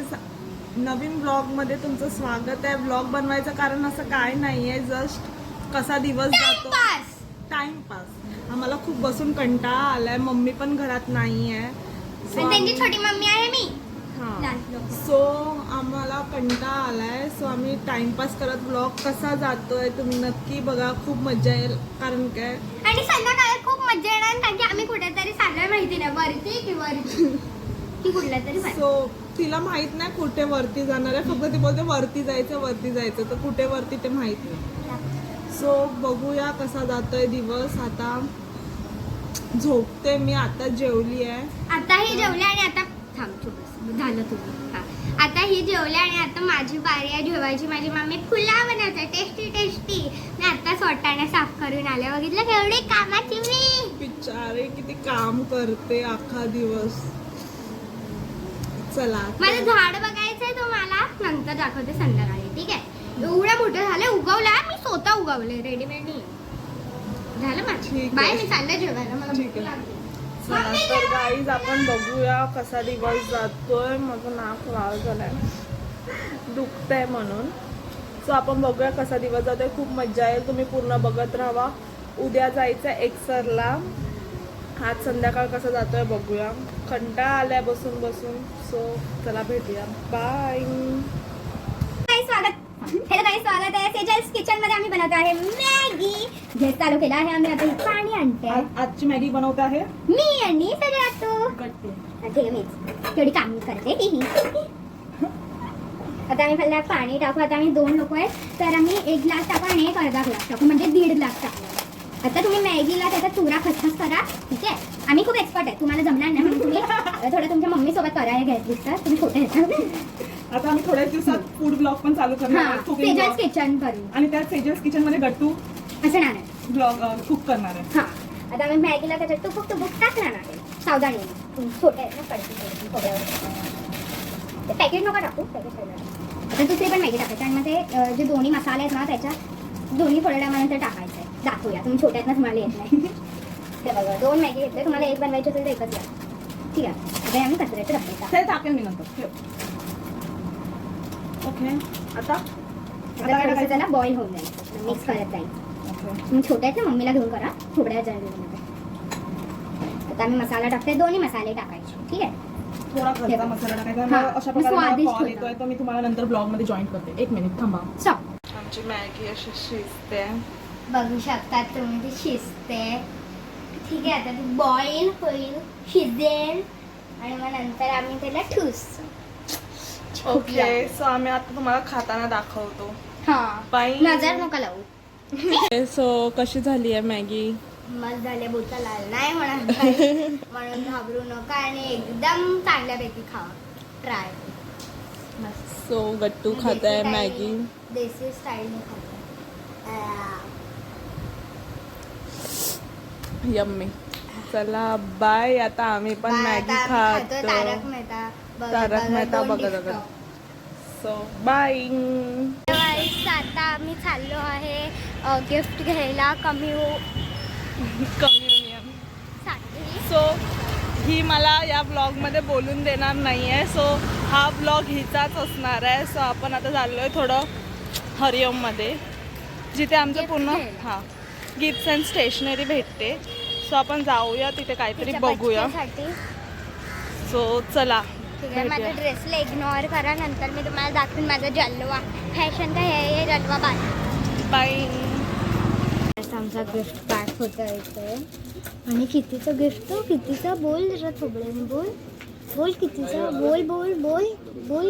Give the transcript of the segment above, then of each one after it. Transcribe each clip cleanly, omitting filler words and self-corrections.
Guys, नवीन ब्लॉगमध्ये तुमचं स्वागत आहे. ब्लॉग बनवायचं कारण असं काय नाही आहे, जस्ट कसा दिवस जातो टाइमपास. आम्हाला खूप बसून कंटाळा आलाय. मम्मी पण घरात नाही आहे, त्यांची छोटी मम्मी आहे मी. सो आम्हाला कंटाळा आलाय. सो आम्ही टाइमपास करत ब्लॉग कसा जातोय तुम्ही नक्की बघा. खूप मजा येईल. कारण काय आणि संध्याकाळी खूप मजा येणार कारण की आम्ही कुठेतरी चाललोय माहिती नाही, वरती की वरती की कुठल्या तरी. सो तिला माहित नाही कुठे वरती जाणार आहे, फक्त ती बोलते वरती जायचं तर कुठे वरती ते माहित नाही. सो बघूया कसा जातोय दिवस. आता झोपते मी. आता जेवली आहे. आता ही जेवले आणि आता थांब थोडंसं झालं तुम्ही. आता ही जेवले आणि आता माझी बारी आहे जेवायची. माझी मम्मी पुलाव बनवते टेस्टी टेस्टी. मी आता स्वतःने साफ करून आले. बघितलं केवढी कामाची मी. बिचारे किती काम करते अख्खा दिवस. चला माझं झाड बघायचंय तुम्हाला, नंतर दाखवते संध्याकाळी. ठीक आहे. एवढं मोठं झालं, उगवलं मी स्वतः उगवले, रेडीमेड नाही झालं माझी. बाय, मी चालले जेवायला, मला भूक लागली. चला तर गाईज आपण बघूया कसा दिवस जातोय. माझं नाक लाल झालंय, दुखतंय म्हणून. सो आपण बघूया कसा दिवस जातोय. खूप मजा येईल, तुम्ही पूर्ण बघत राहा. उद्या जायचं एक्सरला. आज संध्याकाळ कसं जातोय बघूया. कंटाळा आलाय बसून बसून. सो चला भेटूया. बाय. स्वागत. हेलो गाइस, स्वागत आहे सेजल्स किचन मध्ये. आम्ही बनवतो आहे मॅगी. गॅस चालू केला आहे आम्ही. आता पाणी आणते. आजची मॅगी बनवते आहे मी आणि सगळ्यात ठीक आहे. मीच तेवढी काम करते. आता आम्ही पहिला पाणी टाकू. आता आम्ही 2 लोक आहेत तर आम्ही 1 ग्लास टाकू आणि 1 अर्धा ग्लास टाकू, म्हणजे 1.5 ग्लास टाकू. आता तुम्ही मॅगीला त्याचा चुरा खसखस करा. ठीक आहे. आम्ही खूप एक्सपर्ट आहे, तुम्हाला जमणार नाही म्हणून तुम्ही थोडं तुमच्या मम्मी सोबत करायला घ्यायचं तर तुम्ही छोटे आहेत. आता आम्ही थोड्याच दिवसात फूड ब्लॉग पण चालू करणार आहे. cooking Sejal's vlog. किचन करू. आणि त्या सेजल्स किचन मध्ये गट्टू असं नाही ब्लॉग कुक करणार आहे. हा. आता आम्ही मॅगीला त्याच्यात टुबुक टाकणार आहे. सावधानी, छोटे आहेत ना, कडकी थोड्यावर. ते पॅकेट नका टाकू, पॅकेट आता दुसरी पण मॅगी टाकायची. आणि मग ते जे दोन्ही मसाले आहेत ना त्याच्यात दोन्ही थोड्या टायमानंतर टाकायचं आहे. दाखवूया, तुम्ही छोट्या आहेत ना, तुम्हाला येत नाही. ते बघा 2 मॅगी घेतले. तुम्हाला 1 बनवायची असेल तर 1च घ्या. ठीक आहे. आता आम्ही कचऱ्याचे डब्बे टाकू. ते टाकेल मी नंतर. ओके. आता थोडंसं त्याला बॉईल होऊन जाईल, मिक्स करत जाईल. तुम्ही छोट्या आहेत ना, मम्मीला घेऊन करा. थोड्या जळलेल्यामध्ये आता आम्ही मसाला टाकते. दोन्ही मसाले टाकायचे. ठीक आहे. थोडा खर्चा मसाला टाकायचा. हा, अशा प्रकारे स्वादिष्ट कॉल येतोय तर मी तुम्हाला नंतर ब्लॉग मध्ये जॉईन करते. 1 मिनिट थांबा. स्टॉप. आमची मॅगी अशी शिजते. बघू शकतात तुम्ही, ती शिजते. ठीक आहे. आता ती बॉईल होईल, शिजेल आणि मग नंतर आम्ही त्याला ठुसू. ओके. सो आम्ही आता तुम्हाला खाताना दाखवतो. हा, बाई. नजर नका लावू. सो कशी झाली आहे मॅगी? मस्त झाले. बोचा लाल नाही म्हणत म्हणून घाबरू नका आणि एकदम चांगल्यापैकी खावा. ट्राय. मस्त. सो गट्टू खात आहे मॅगी. देसी स्टाईलने खातो. यम्मी. चला बाय. आता आम्ही पण मॅगी खातो. तारक मेहता बघत होतो. So bye. आता आम्ही चाललो आहे गिफ्ट घ्यायला कम्युनियन. सो ही मला या ब्लॉगमध्ये बोलून देणार नाही आहे. सो हा ब्लॉग हिचाच असणार आहे. सो आपण आता चाललो आहे थोडं हरिओममध्ये, जिथे आमचं Gift पूर्ण घ्यायला. गिफ्ट्स अँड स्टेशनरी भेटते. सो आपण जाऊया तिथे काहीतरी बघूया. सो चला. ठीक आहे. माझ्या ड्रेसला इग्नोर करा. नंतर मी तुम्हाला दाखवीन माझा जलवा. फॅशन काय आहे जलवा. बाय. आमचा गिफ्ट पॅक होता इथे. आणि कितीचं गिफ्ट तो, कितीचा बोल जरा थोबड्याने बोल. बोल कितीचं,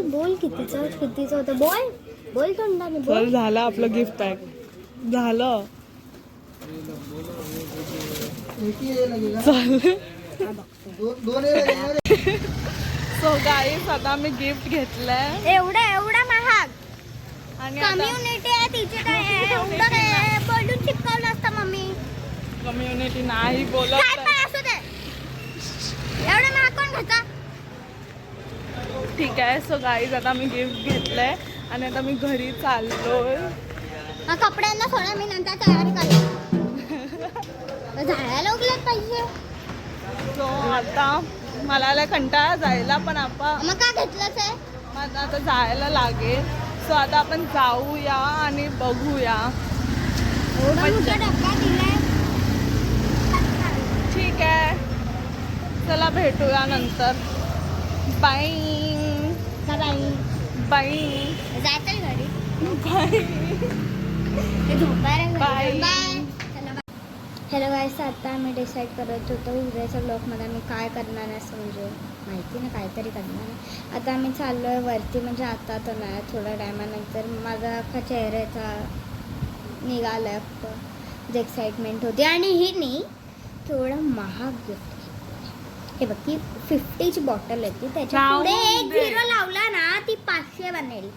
बोल कितीचं होतं. बोल तोंडाने बोल. झालं आपलं गिफ्ट पॅक. झालं. सो गाईस आता मी गिफ्ट घेतलंय. एवढा महाग. आणि कम्युनिटी आहे तिची काय आहे. एवढं काय बोलून चिपकवलं असतं मम्मी. कम्युनिटी नाही बोलत. काय पण असू दे, एवढं महाग कोण घेतं. ठीक आहे. सो गाईज आता मी गिफ्ट घेतलंय आणि आता मी घरी चाललोय. कपड्यांना थोडा मी नंतर तयारी करते. झाडायला उगलत पाहिजे. सो आता मला कंटाळा जायला, पण आपण मग का घेतलंच आहे. मला आता जायला लागेल. सो आता आपण जाऊया आणि बघूया. ठीक आहे, चला भेटूया नंतर. बाय बाय जायचं घरी. बाय. हॅलो गाईस, आता आम्ही डिसाईड करत होतो उद्याच्या ब्लॉगमध्ये आम्ही काय करणार आहे, असं म्हणजे माहिती ना काहीतरी करणार आहे. आता आम्ही चाललो आहे वरती, म्हणजे आता तर नाही, थोड्या टायमानंतर. माझा अख्खा चेहऱ्याचा निघाला आहे जे एक्साइटमेंट होती. आणि ही नाही केवढं महाग गिफ्ट. हे बघ, ती 50ची बॉटल आहे ती, त्याच्या पुढे एक झिरो लावला ना ती 500 बनेल.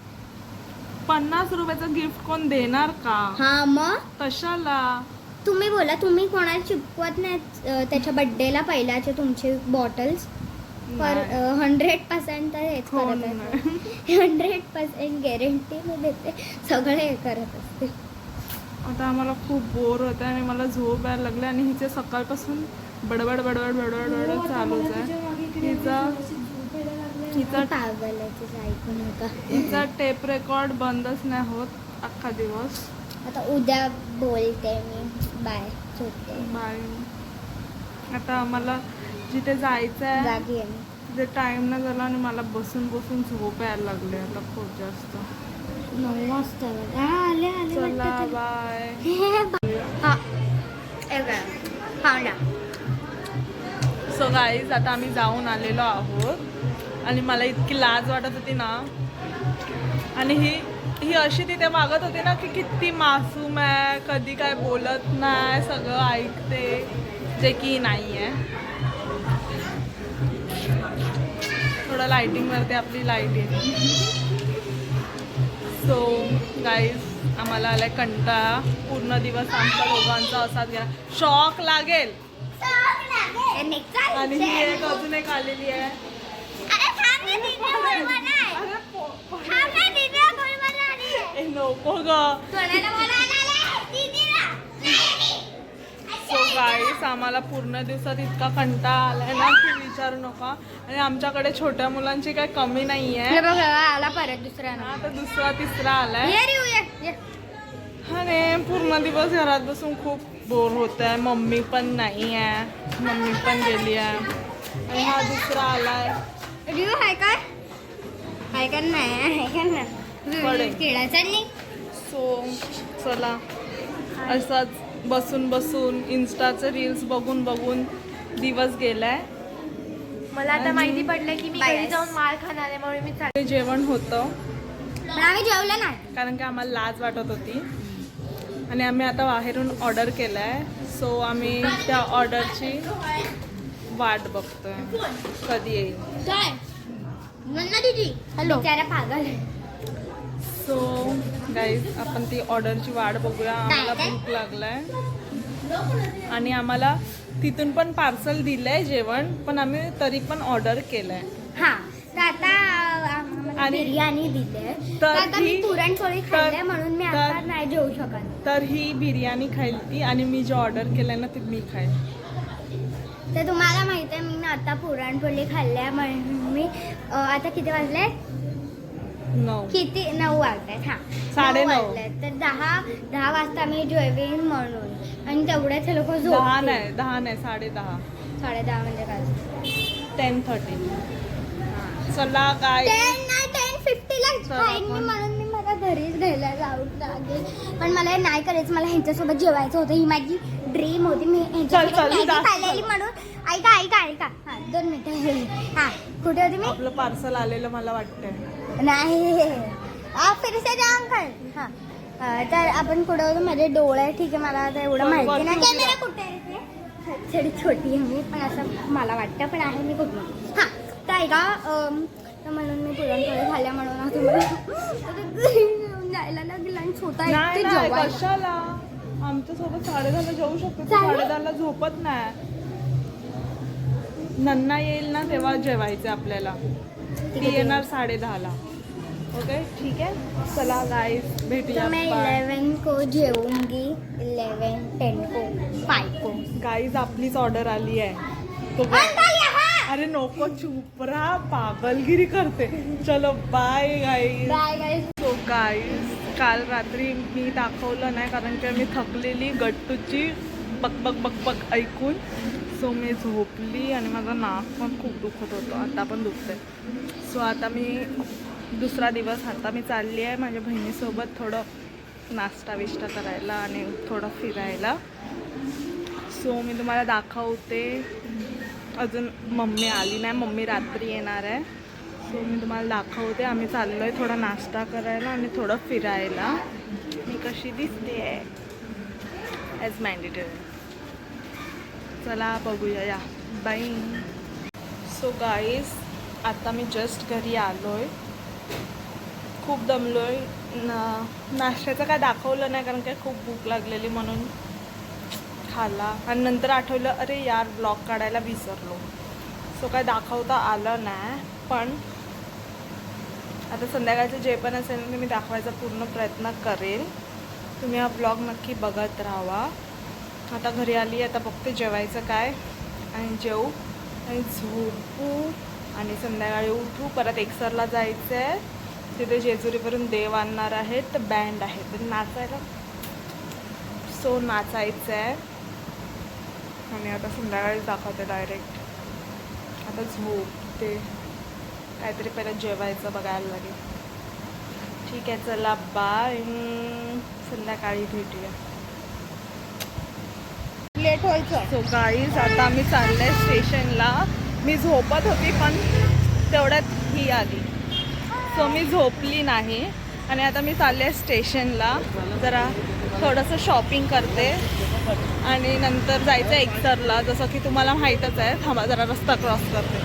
50 रुपयाचं गिफ्ट कोण देणार का? हा मग कशाला? तुम्ही बोला, तुम्ही कोणाला चिपवत नाही त्याच्या बर्थडेला पहिल्याचे तुमचे बॉटल्स? पर 100% तर हेच करत आहे. 100% गॅरंटी मी देते, सगळे हे करत असते. आता आम्हाला खूप बोर होत आहे आणि मला झोप यायला लागले आणि हिचे सकाळपासून बडबड बडबड बडबड बडबड चालूच आहे. हिचा पागल आहे तिचं, ऐकू नका. हिचा टेप रेकॉर्ड बंदच नाही होत अख्खा दिवस. आता उद्या बोलते मी. बाय, झोपते. बाय. आता आम्हाला जिथे जायचं आहे जागी आहे मी. तिथे टाइम नाही झाला आणि मला बसून बसून झोप यायला लागले आता खूप जास्त. 9 वाजता आले आले. चला बाय. सो गाईज, आता आम्ही जाऊन आलेलो आहोत आणि मला इतकी लाज वाटत होती ना. आणि ही अशी तिथे वागत होती ना की किती मासूम आहे, कधी काय बोलत नाही, सगळं ऐकते, जे की नाही आहे. थोडं लाईटिंगवरती आपली लाईट येते. सो गाईज, आम्हाला आलाय कंटाळा. पूर्ण दिवस आमच्या दोघांचा असाच गेला. शॉक लागेल. आणि ही एक अजून एक आलेली आहे. ए नको ग. सो गाईस, आम्हाला पूर्ण दिवसात इतका कंटाळा आलाय ना की विचारू नका. आणि आमच्याकडे छोट्या मुलांची काही कमी नाही आहे. आला परत दुसरा ना. आता दुसरा तिसरा आलाय. आणि पूर्ण दिवस घरात बसून खूप बोर होत आहे. मम्मी पण नाही आहे, मम्मी पण गेली आहे. आणि हा दुसरा आलाय. रिव्ह्यू आहे काय? आहे का नाही? आहे का नाही? खेळायचा नाही. सो चला, असंच बसून बसून इन्स्टाचे रील्स बघून बघून दिवस गेलाय. मला आता माहिती पडलं की मी घरी जाऊन माळ खाणार आहे, म्हणून मी ते जेवण होतं पण आम्ही जेवलं नाही. कारण की आम्हाला लाज वाटत होती आणि आम्ही आता बाहेरून ऑर्डर केलं आहे. सो आम्ही त्या ऑर्डरची वाट बघतोय कधी येईल. काय म्हणलं दीदी? हॅलो, त्याला पागल. सो गाईज, आपण ती ऑर्डरची वाट बघूया. आम्हाला भूक लागलाय आणि आम्हाला तिथून पण पार्सल दिलंय जेवण, पण आम्ही तरी पण ऑर्डर केलंय. हा, तर आता आणि बिर्याणी दिले, तर आता मी ही- पुरणपोळी खाल्ले म्हणून मी आता तर- नाही जेवू शकत. तर ही बिर्याणी खायली आणि मी जे ऑर्डर केलंय ना ते मी खाईल. तर तुम्हाला माहिती आहे मी आता पुरणपोळी खाल्ल्या म्हणून मी आता किती वाजले? 9. किती? 9 वाजलेत. हा, 9:30. वाजलेत. तर 10 वाजता मी जेवेन म्हणून. आणि तेवढ्याच लोक 10 झोपतील. नाही, 10 नाही, 10:30. 10:30 म्हणजे काय? 10:30. चला काय 10:50 ला चला खाईन मी, आपण. म्हणून मी मला घरीच घ्यायला जाऊन लागेल. पण मला हे नाही करायचं, मला ह्यांच्यासोबत जेवायचं होतं. ही माझी ड्रीम होती. मी ह्यांच्यासोबत चल, मॅगी जास्त खाल्लेली म्हणून. ऐका हा, 2 मिनिटं. हा, कुठे होती मी? आपलं पार्सल आलेलं मला वाटतंय. नाही, फिर से जाम कर. हा, तर आपण कुठे होतो? माझे डोळे, ठीक आहे, मला आता एवढं माहिती नाही. वरती कॅमेरा कुठे आहे रे? थोडी छोटी आहे मी, पण असं मला वाटतं, पण आहे मी कुठून. हां, तर ऐका, तर म्हणून मी पुरणपोळी खाल्ल्या म्हणून आता मला आता जायला लागेल आणि छोटा नाही एकटे नाही, जेवायला. कशाला? आमच्यासोबत 10:30 जाऊ शकतो. चालेल. 10:30 झोपत नाही. नन्ना येईल ना तेव्हा जेवायचं आपल्याला. ती येणार 10:30ला. ओके, ठीक आहे. चला गाईस, भेटूया. तो मैं 11 को जेऊंगी, 11, 10 को, 5 को. गाईज, आपलीच ऑर्डर आली आहे. तो अंकल यहाँ अरे नको चुप रहा, पागलगिरी करते. चलो bye guys. Bye guys. So guys काल रात्री मी दाखवलं नाही कारण की मी थकलेली गट्टूची बक ऐकून. सो मी झोपली आणि माझं नाक पण खूप दुखत होतं, आता पण दुखतंय. सो आता मी दुसरा दिवस आता मी चालली आहे माझ्या बहिणीसोबत थोडं नाश्ता विष्टा करायला आणि थोडं फिरायला. सो मी तुम्हाला दाखवते. अजून मम्मी आली नाही, मम्मी रात्री येणार आहे. सो मी तुम्हाला दाखवते. आम्ही चाललो आहे थोडा नाश्ता करायला आणि थोडं फिरायला. मी कशी दिसते आहे ॲज मॅन्डेटरी. चला बघूया या. बाय. सो गाईज आता मी जस्ट घरी आलो आहे. खूप दमलो आहे. नाश्त्याचं काय दाखवलं नाही कारण काय खूप भूक लागलेली म्हणून खाल्ला. आणि नंतर आठवलं अरे यार ब्लॉग काढायला विसरलो. सो काय दाखवता आलं नाही. पण आता संध्याकाळचं जे पण असेल ते मी दाखवायचा पूर्ण प्रयत्न करेल. तुम्ही हा ब्लॉग नक्की बघत राहा. आता घरी आली आता बघते जेवायचं काय आणि जेवू आणि झोपू आणि संध्याकाळी उठू. परत एकसरला जायचं आहे. तिथे जेजुरीवरून देव आणणार आहेत तर बँड आहे तर नाचायला. सो नाचायचं आहे आणि आता संध्याकाळी दाखवते डायरेक्ट. आता झोपते. काहीतरी पहिलं जेवायचं बघायला लागेल. ठीक आहे चला बाय. संध्याकाळी भेटूया. लेट व्हायचं. सो गाईज आता आम्ही चाललंय स्टेशनला. मी झोपत होती पण तेवढ्यात ही आली. सो मी झोपली नाही आणि आता मी चालले स्टेशनला. जरा थोडंसं शॉपिंग करते आणि नंतर जायचं एकसरला. जसं की तुम्हाला माहीतच आहे. थांबा जरा रस्ता क्रॉस करते.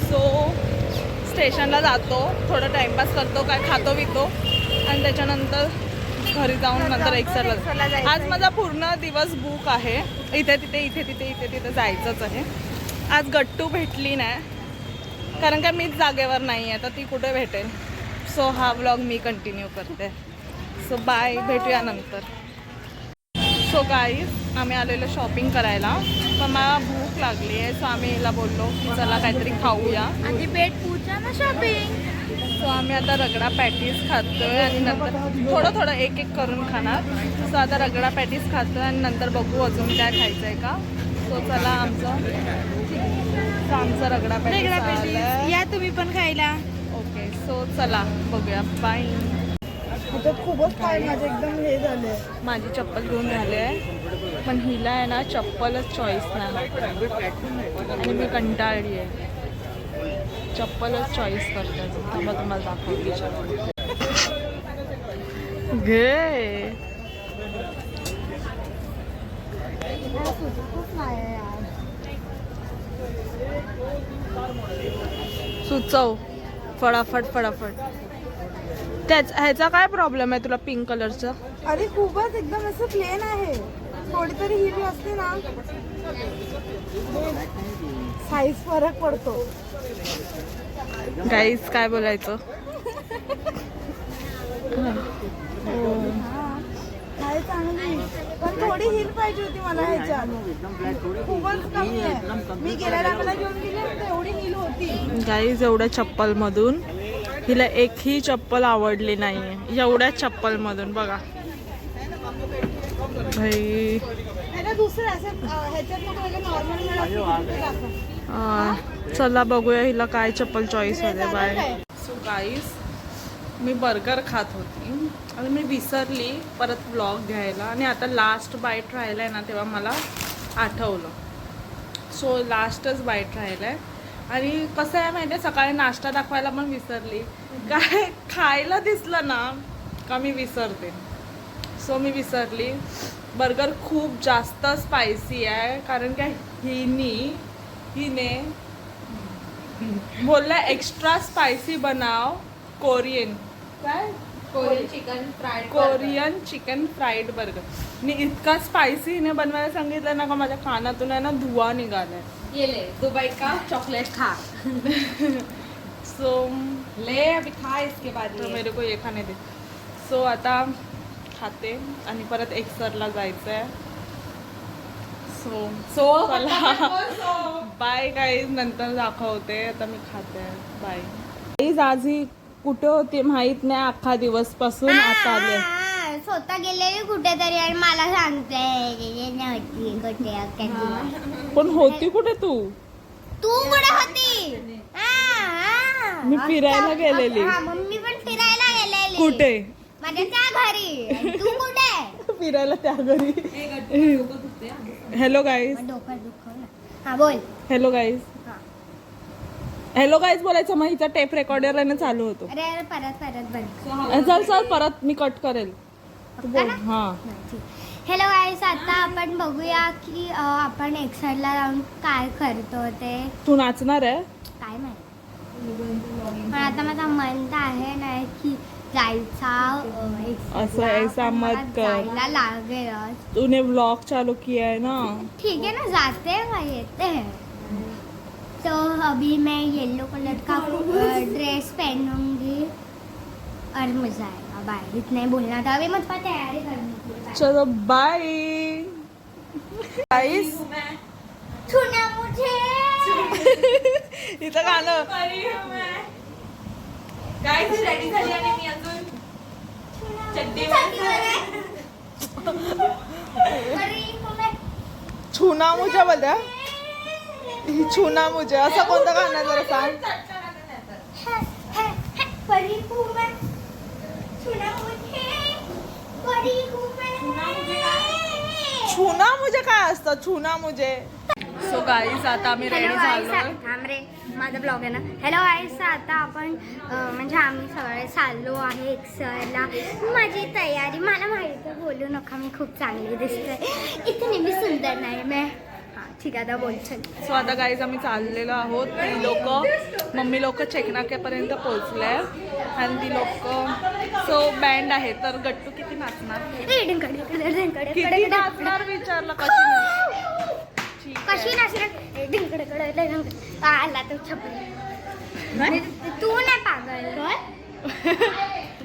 सो स्टेशनला जातो, थोडं टाईमपास करतो, काय खातो पितो आणि त्याच्यानंतर घरी जाऊन नंतर एकसरला. आज माझा पूर्ण दिवस बुक आहे. इथे तिथे जायचंच आहे. आज गट्टू भेटली नाही कारण का मीच जागेवर नाही आहे तर ती कुठे भेटेल. सो हा व्लॉग मी कंटिन्यू करते. सो बाय, भेटूया नंतर. सो गाईज आम्ही आलेलो शॉपिंग करायला पण मला भूक लागली आहे. सो आम्ही हिला बोललो की चला काहीतरी खाऊया. आधी पेट पूजा ना शॉपिंग. सो आम्ही आता रगडा पॅटीस खातोय आणि नंतर थोडं एक करून खाणार. सो आता रगडा पॅटीस खातोय आणि नंतर बघू अजून काय खायचं आहे का. सो चला आमचं रगडा पॅटीस या तुम्ही पण खायला. ओके. सो चला बघूया. बाय. खूपच पाय माझे एकदम हे झाले. माझी चप्पल घेऊन झाले आहे पण हिला आहे ना चप्पलच चॉईस नाही आणि मी कंटाळली आहे. चप्पलच चॉईस करते. थांबा तुम्हाला दाखवते. घे सुचव फटाफट. ह्याचा काय प्रॉब्लेम आहे तुला पिंक कलरचा. अरे खूपच एकदम असं प्लेन आहे. थोडी तरी हिरवी असते ना साईज फरक पडतो. गाईस काय बोलायचं. काय चांगली पण थोडी हिल पाहिजे होती मला ह्याच्यात. खूपच कमी आहे. मी गेल्या टायमाला घेऊन गेले तेवढी हिल होती. गाईज एवढ्या चप्पल मधून हिला एकही चप्पल आवडली नाहीये. एवढ्या चप्पल मधून बघा भाई. दुसरं असं ह्याच्यात नॉर्मल. चला बघूया हिला काय चप्पल चॉईस होते. बाय. सो गाईज मी बर्गर खात होती आणि मी विसरली परत ब्लॉग घ्यायला आणि आता लास्ट बाईट राहिला आहे ना तेव्हा मला आठवलं. सो लास्टच बाईट राहिला आहे आणि कसं आहे माहिती आहे सकाळी नाश्ता दाखवायला पण विसरली. काय खायला दिसलं ना का मी विसरते. सो मी विसरली. बर्गर खूप जास्त स्पायसी आहे कारण काय हिने बोलला एक्स्ट्रा स्पायसी बनाव. Korean chicken fried burger. मी इतका स्पायसी हिने बनवायला सांगितलं ना का माझ्या कानातून आहे ना धुवा निघालाय. ये ले दुबई का चॉकलेट खा. सो ले अभी खा इसके बाद तो मेरे को ये खाने दे. सो आता खाते आणि परत एकसरला जायचं आहे. सो चला बाय गाईज, नंतर दाखवते. आता मी खाते. Bye guys. आज ही कुठे होती माहित नाही, अख्खा दिवस पासून आता आले. स्वतः गेलेली कुठेतरी आणि मला सांगते कुठे पण होती कुठे तू? तू कुठे होती? मी फिरायला गेलेली. मम्मी पण फिरायला गेलेली. कुठे? माझ्या त्या घरी. तू कुठे? फिरायला त्या घरी. Hello guys. डोकं दुखवलं. हा बोल. Hello guys. हॅलो गाईज बोलायचं मग हिचा टेप रेकॉर्डर चालू होतो. अरे अरे परत बंद. चल चल परत मी कट करेल. तू बोल. हा हॅलो गाईस, आता आपण बघूया की आपण एक्साइडला जाऊन काय करतो ते. तू नाचणार आहे? काय माहिती, पण आता माझा मन तर आहे ना की जायचा. असं ऐसा मत कर. जायला लागेलच. तूने व्लॉग चालू किया है ना. ठीक है ना, जाते हैं येते हैं. तो अभी मैं येलो कलर का ड्रेस पहनूंगी और मजा आएगा. बाय. इतना ही बोलना था. अभी मुझको तैयारी करनी थी. चलो बाय गाईस. छूना मुझे. इथं गाणं. गाईज रेडी झाली आणि मी अजून छुना मुझे बोलते. ही छुना मुझे असं कोणतं गाणं जरा सांग. छुना मुझे काय असतं? छुना मुझे. सो गाईज आता आम्ही रेडी झालो. माझा ब्लॉग आहे ना. हॅलो गाईस, आता आपण म्हणजे आम्ही सगळे चाललो आहे एक्सरला. माझी तयारी, मला माहिती आहे, बोलू नका मी खूप चांगली दिसते. इतनी मी सुंदर नाही मैं. हां ठीक आहे, आता बोल चल. सो आता गाईज आम्ही चाललेलो आहोत. ती लोक मम्मी लोक चेकनाक्यापर्यंत पोहोचले आणि ती लोक सो बँड आहे. तर गट्टू किती नाचणार? किती नाचणार विचारलं. कशी नाचणार? ढिंकडे आला तो छपरी. तू नाही पागल.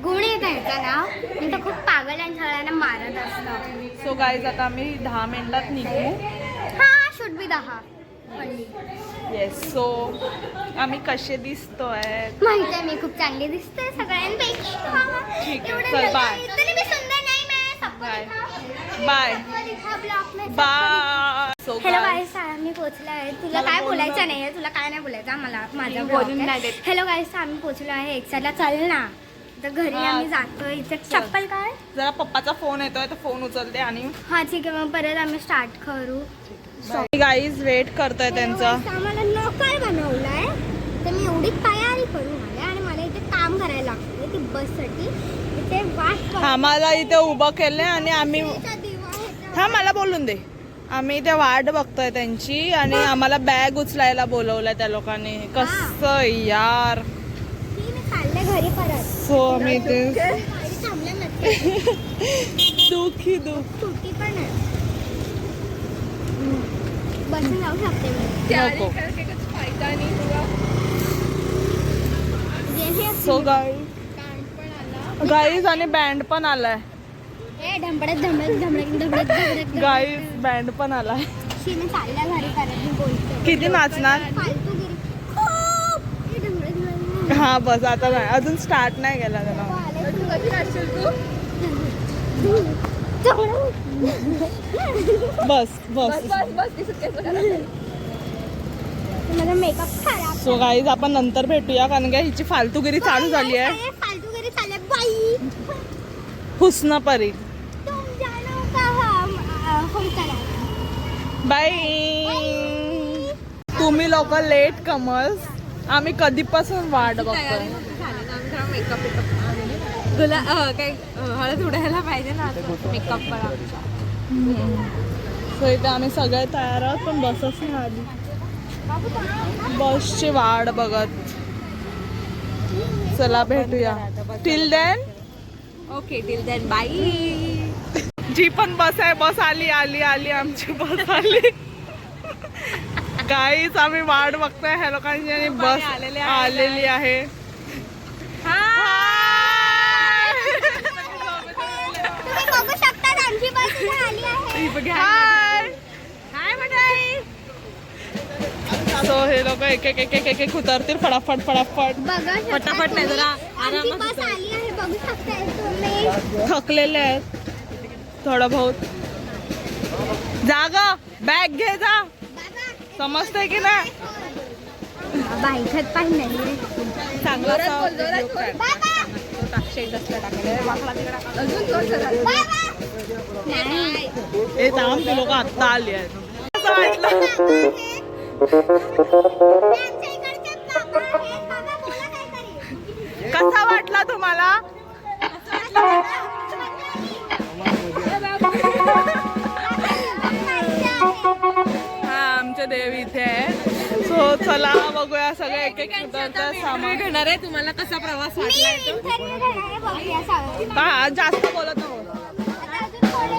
गुण आहे त्यांचं नाव. मी तर खूप पागल आणि सगळ्यांना मारत असतो. सो गाईज आता आम्ही 10 मिनिटात निघू. हा शुड बी 10. येस. सो आम्ही कसे दिसतोय माहिती आहे, मी खूप चांगली दिसते सगळ्यांपेक्षा. ठीक आहे, चल बाय. इतनी भी सुंदर नहीं मैं. सबको बाय. दिखा. बाय सबको दिखा ब्लॉग में. बाय. सो हॅलो गाईस, आम्ही पोहोचलो आहे. तुला काय बोलायचं नाही आहे? तुला काय नाही बोलायचं मला? माझा बोलून नाही देत. हॅलो गाईस, आम्ही पोहोचलो आहे एक्साइडला. चल ना, तर घरी हा. आम्ही जातोय. इथे चप्पल काय. जरा पप्पाचा फोन येतोय तर फोन उचलते आणि हा ठीक आहे, मग परत आम्ही स्टार्ट करू. गाईज वेट करतोय त्यांचा. आम्हाला नोकर बनवलाय, तर मी एवढी तयारी करून आले आणि मला इथे काम करायला लागतं ती बससाठी. इथे वाट आम्हाला इथे उभं केलंय आणि आम्ही हा मला बोलून दे. आम्ही इथे वाट बघतोय त्यांची आणि आम्हाला बॅग उचलायला बोलवलंय त्या लोकांनी. कसं यार. मी चालले घरी परत. सो आम्ही इथे थांबले नसते. दुखी दुख. सुट्टी पण आहे. बसून जाऊ शकते मी. नको. सो गाईज आणि बँड पण आलाय. धमडत धमडत धमडत धमडत धमडत. गाईज बँड पण आलाय. मी चालल्या घरी परत. मी बोलते किती नाचणार? फालतूगिरी खूप. हे धमडत धमडत. हा बस आता नाही, अजून स्टार्ट नाही केला त्याला. बस बस. माझा मेकअप खराब. सो गाईज आपण नंतर भेटूया कारण की हिची फालतूगिरी चालू झाली आहे. फालतूगिरी चालू आहे बाई. हुस्न परी. तुम जानो कहां हम चला. बाय. तुम्ही लोक लेट कमर्स. आम्ही कधीपासून वाट बघतोय. तुला काय हळद उडायला पाहिजे ना मेकअप पण आमचा. सो इथे आम्ही सगळे तयार आहोत पण बसच नाही आली. बसची वाट बघत. चला भेटूया. Till then. Okay till then bye. जी पण बस आहे, बस आली आली आली आमची बस आली. गाईच आम्ही वाट बघतोय ह्या लोकांची आणि बस आलेली आहे. तुम्ही बघू शकता आमची बस इथे आली आहे. हाय. सो हे लोक एक एक एक एक एक एक उतरतील फटाफट फटाफट. बघा शकता पटापट नाही, तुम्ही. जरा आमची आरामात बस उतर. आली आहे, बघू शकताय तुम्ही. थकलेले आहेत थोडं बहुत. जा ग बॅग घे जा. समजतंय की नाही. बायकात पण नाही. चांगला असा video काढ. नाही. हे थांब ते लोक आत्ता आली आहेत. कसं वाटलं आमच्या इकडचे बाबा आहेत. बाबा बोला काहीतरी. कसा वाटला तुम्हाला. हा आमचे देव इथे आहे. सो चला बघूया सगळे एक एक उतरतात सामान घेणार आहे तुम्हाला कसा प्रवास मी वाटला interview घेणार आहे, बघूया सावली. हा जास्त बोलत नको. आता अजून थोडं.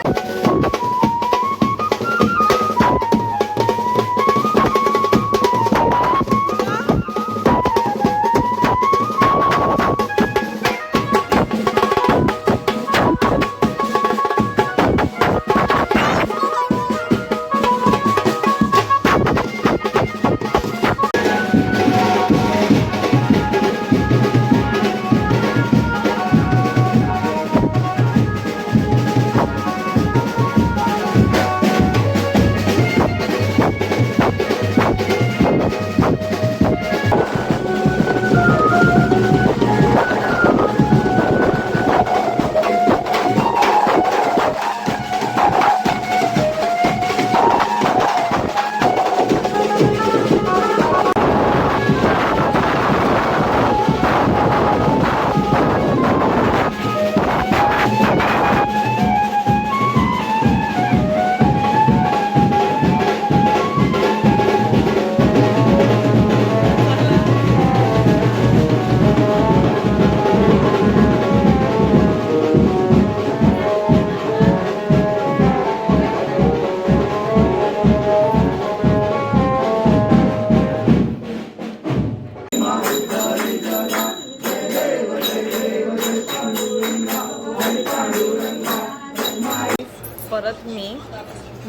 परत मी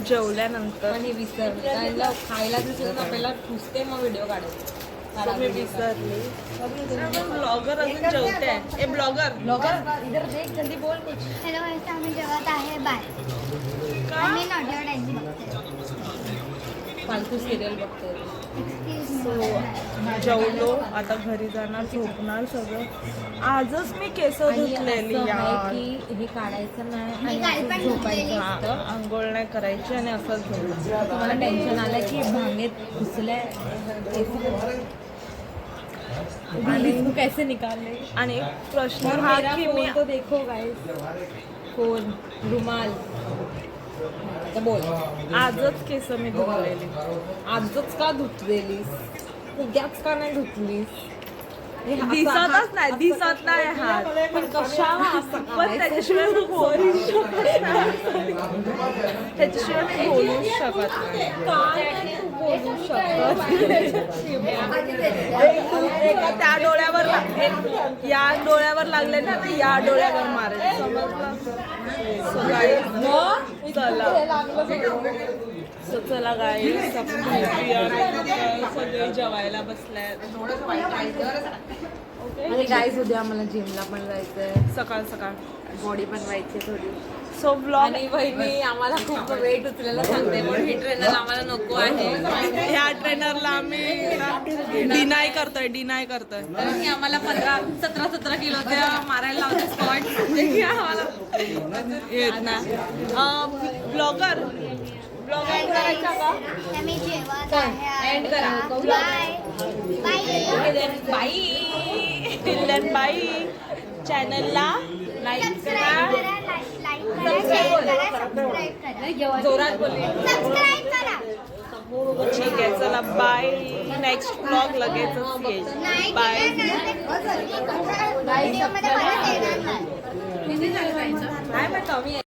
जेवल्यानंतर आणि विसरला खायला दिसलं ना पहिला ठुसते मग व्हिडिओ काढायचे. मी विसरली. ब्लॉगर अजून जेवते. ए ब्लॉगर इधर देख जल्दी बोल कुछ. हॅलो गाईस, आम्ही जेवत आहे बाय. आम्ही नॉट डान्स बघतोय. फालतू सिरियल बघते. Excuse me. जेवलो आता घरी जाणार झोपणार सगळं. आजच मी केस धुतलेली यार. की हे काढायचं नाही मी आणि काल पण असंच झोपायचं धुतलेली. असतं. आंघोळ नाही करायची आणि असंच झोपायचं. तुम्हाला टेन्शन आलं की भांगेत घुसले आणि कैसे निकालले. आणि प्रश्न हा की मी तो देखो गाइस. फोन रुमाल. आता बोल. आजच केस मी धुतलेली. आजच का धुतलेलीस. उद्याच का नाही धुतलीस. हे असं दिसतच नाही दिसत नाही हात. पण कशाला असं पण करायचं? त्याच्याशिवाय मी बोलू शकत नाही. त्याच्याशिवाय मी बोलू शकत नाही. काय नाही तू बोलू शकत. एका त्या डोळ्यावर या डोळ्यावर लागले ना तर या डोळ्यावर मारेल. समजलं. So guys, चला गाईस आपण भेटूया. सगळे जेवायला बसल्यात. आणि गाईज उद्या आम्हाला जिमला पण जायचंय. सकाळ सकाळ बॉडी बनवायची थोडी. सो ब्लॉग आणि बहिणी आम्हाला खूप वेट उचलायला सांगते पण ही ट्रेनर आम्हाला नको आहे. ह्या ट्रेनरला आम्ही डिनाय करतोय कारण की आम्हाला 17 किलोच्या मारायला लावते स्पॉट. आम्हाला येत ना. ब्लॉगर करायचा का. आम्ही जेवत आहे. एंड करा. Bye bye. बाई बाई चॅनलला लाईक करा. जोरात बोलली. सबस्क्राईब करा. ठीक आहे चला बाय. नेक्स्ट ब्लॉग लगेचच येईल. नाही बाय. व्हिडिओमध्ये परत येणार नाही. नाही मग कमी आहे.